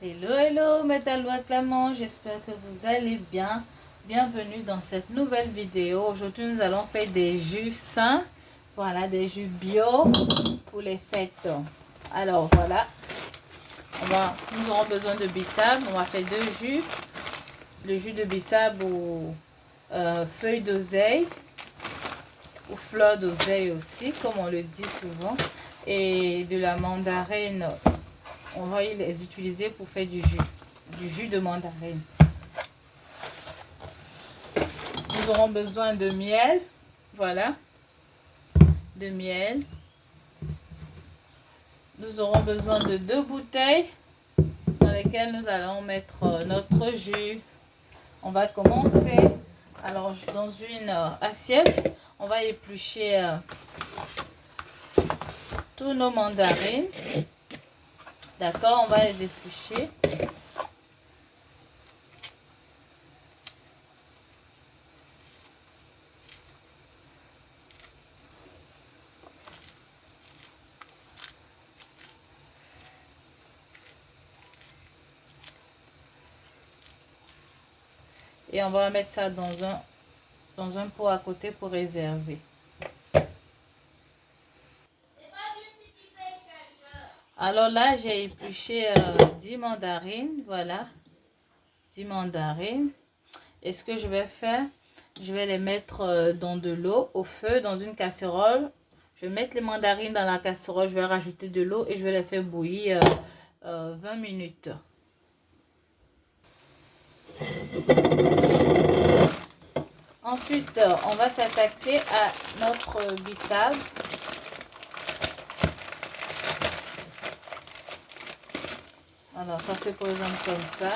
Hello, hello, Métallo acclamant, j'espère que vous allez bien. Bienvenue dans cette nouvelle vidéo. Aujourd'hui, nous allons faire des jus sains. Voilà, des jus bio pour les fêtes. Alors, voilà. Nous aurons besoin de bissap. On va faire deux jus. Le jus de bissap ou feuilles d'oseille ou fleurs d'oseille aussi, comme on le dit souvent. Et de la mandarine. On va les utiliser pour faire du jus de mandarine. Nous aurons besoin de miel, voilà, de miel. Nous aurons besoin de 2 bouteilles dans lesquelles nous allons mettre notre jus. On va commencer. Alors, dans une assiette, on va éplucher tous nos mandarines. D'accord, on va les éplucher. Et on va mettre ça dans un pot à côté pour réserver. Alors là, j'ai épluché 10 mandarines, voilà, 10 mandarines. Et ce que je vais faire, je vais les mettre dans de l'eau, au feu, dans une casserole. Je vais mettre les mandarines dans la casserole, je vais rajouter de l'eau et je vais les faire bouillir 20 minutes. Ensuite, on va s'attaquer à notre bissap. Alors, ça se présente comme ça.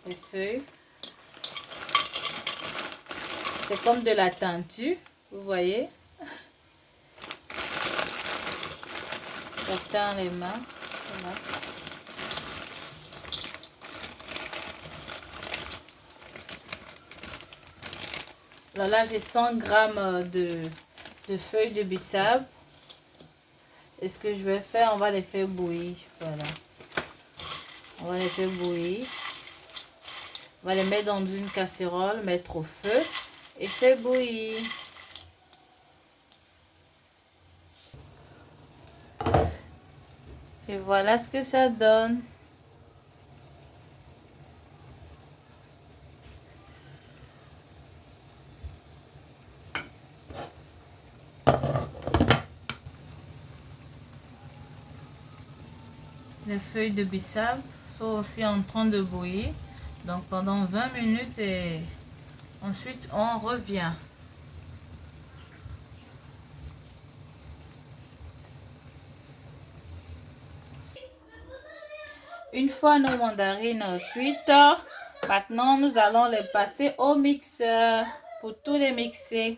Les feuilles. C'est comme de la teinture, vous voyez. Ça teint les mains. Voilà. Alors là, j'ai 100 grammes de feuilles de bissap. Et ce que je vais faire, on va les faire bouillir. Voilà. On va les faire bouillir. On va les mettre dans une casserole, mettre au feu et faire bouillir. Et voilà ce que ça donne. Les feuilles de bissap sont aussi en train de bouillir. Donc pendant 20 minutes et ensuite on revient. Une fois nos mandarines cuites, maintenant nous allons les passer au mixeur pour tous les mixer.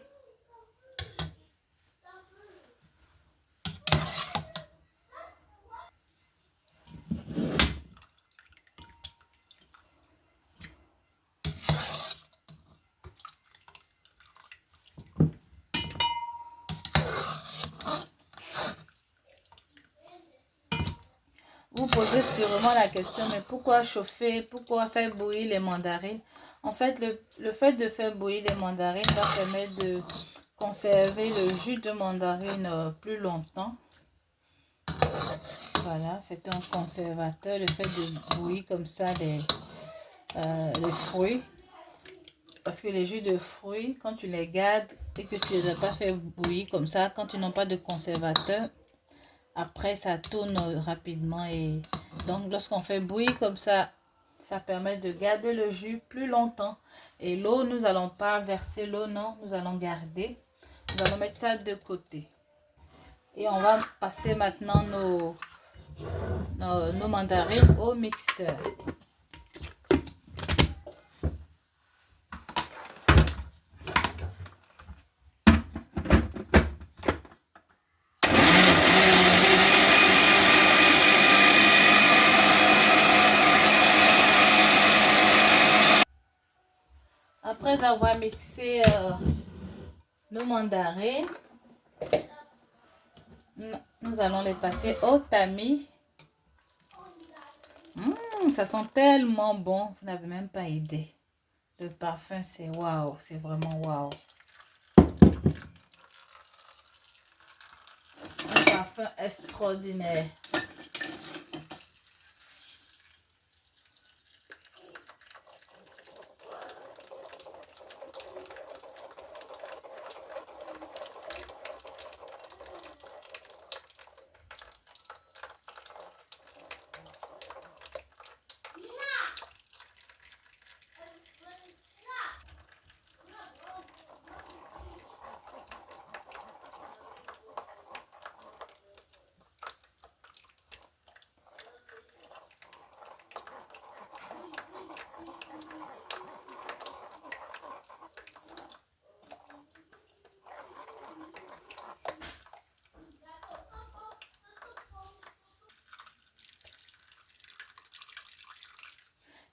Vous posez sûrement la question, mais pourquoi chauffer, pourquoi faire bouillir les mandarines? En fait, le fait de faire bouillir les mandarines va permettre de conserver le jus de mandarine plus longtemps. Voilà, c'est un conservateur, le fait de bouillir comme ça les fruits. Parce que les jus de fruits, quand tu les gardes et que tu ne les as pas fait bouillir comme ça, quand tu n'as pas de conservateur, après ça tourne rapidement. Et donc lorsqu'on fait bouillir comme ça, ça permet de garder le jus plus longtemps. Et l'eau, nous n'allons pas verser l'eau, non, nous allons garder. Nous allons mettre ça de côté. Et on va passer maintenant nos mandarines au mixeur. Après avoir mixé nos mandarines, nous allons les passer au tamis. Ça sent tellement bon, vous n'avez même pas idée. Le parfum, c'est waouh, c'est vraiment waouh. Un parfum extraordinaire.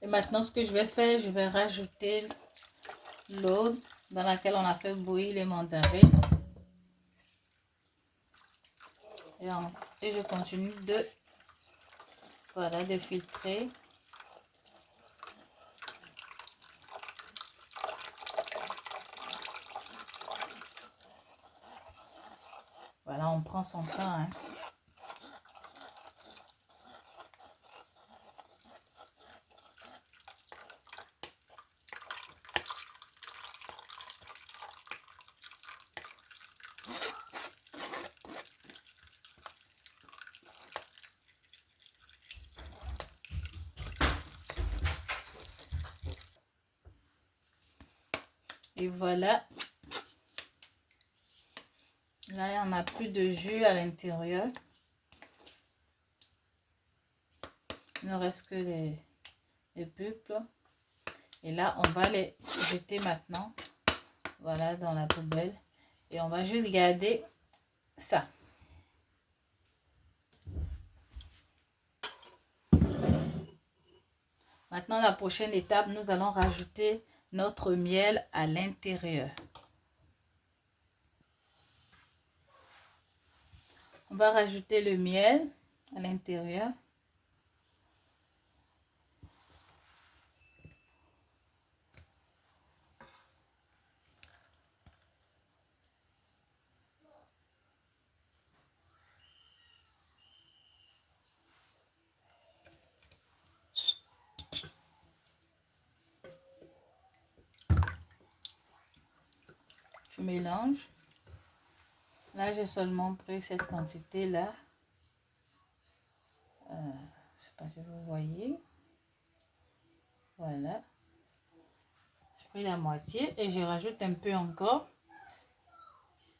Et maintenant, ce que je vais faire, je vais rajouter l'eau dans laquelle on a fait bouillir les mandarines. Et je continue de, voilà, de filtrer. Voilà, on prend son temps, hein. Et voilà. Là, il n'y en a plus de jus à l'intérieur. Il ne reste que les pulpes. Et là, on va les jeter maintenant. Voilà, dans la poubelle. Et on va juste garder ça. Maintenant, la prochaine étape, nous allons rajouter notre miel à l'intérieur. On va rajouter le miel à l'intérieur. Je mélange. Là, j'ai seulement pris cette quantité-là. Je ne sais pas si vous voyez. Voilà. J'ai pris la moitié et je rajoute un peu encore.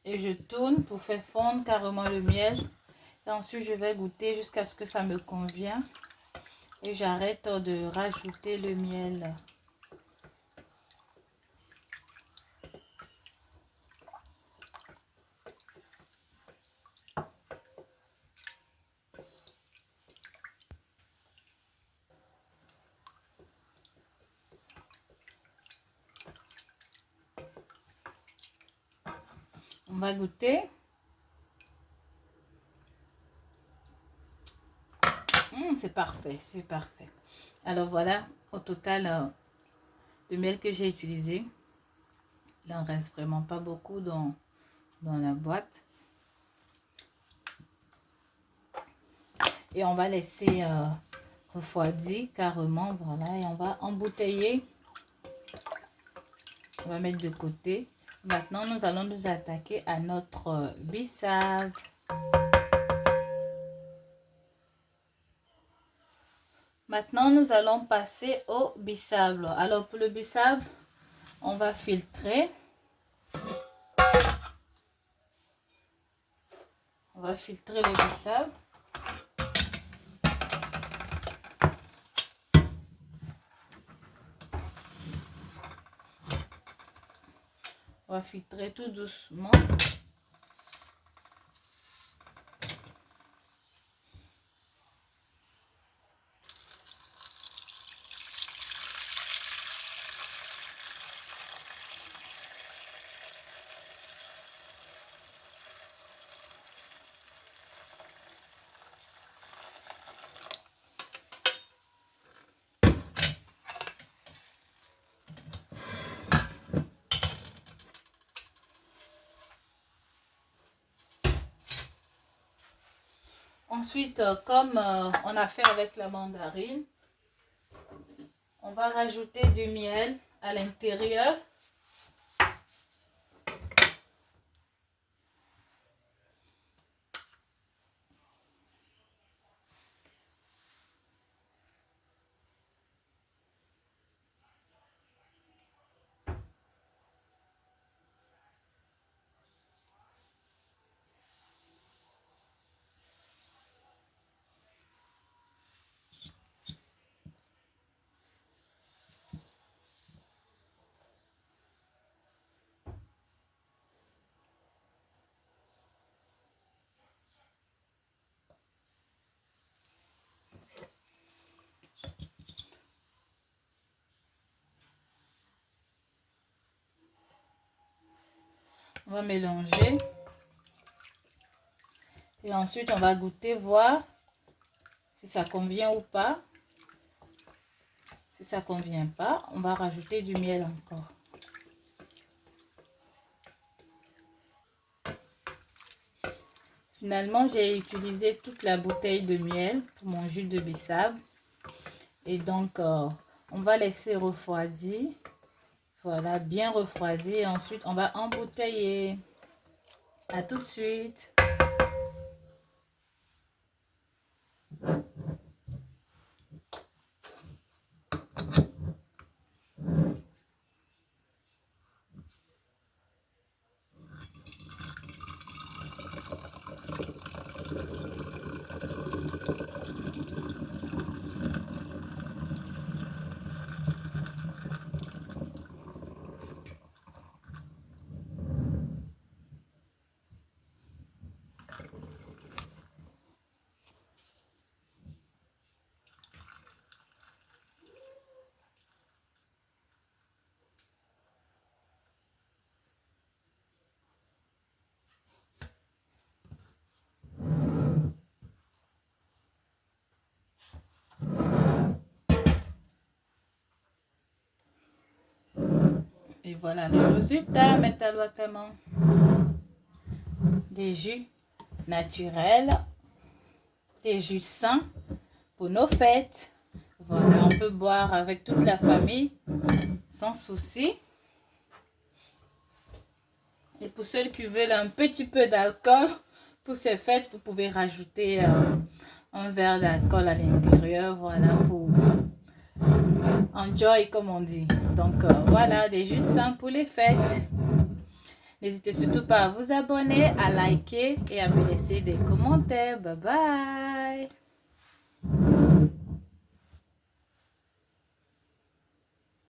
Et je tourne pour faire fondre carrément le miel. Et ensuite, je vais goûter jusqu'à ce que ça me convienne. Et j'arrête de rajouter le miel. On va goûter. C'est parfait, c'est parfait. Alors voilà, au total, le miel que j'ai utilisé. Il n'en reste vraiment pas beaucoup dans la boîte. Et on va laisser refroidir carrément, voilà. Et on va embouteiller. On va mettre de côté. Maintenant, nous allons nous attaquer à notre bissap. Maintenant, nous allons passer au bissap. Alors, pour le bissap, on va filtrer. On va filtrer le bissap. On va filtrer tout doucement. Ensuite, comme on a fait avec la mandarine, on va rajouter du miel à l'intérieur. On va mélanger. Et ensuite, on va goûter, voir si ça convient ou pas. Si ça convient pas, on va rajouter du miel encore. Finalement, j'ai utilisé toute la bouteille de miel pour mon jus de bissap. Et donc, on va laisser refroidir. Voilà, bien refroidir. Et ensuite, on va embouteiller. À tout de suite. Et voilà le résultat, Métallois Clément. Des jus naturels, des jus sains pour nos fêtes. Voilà, on peut boire avec toute la famille sans souci. Et pour ceux qui veulent un petit peu d'alcool pour ces fêtes, vous pouvez rajouter un verre d'alcool à l'intérieur. Voilà, pour enjoy comme on dit. Donc voilà, des jus sains pour les fêtes. N'hésitez surtout pas à vous abonner, à liker et à me laisser des commentaires. Bye bye.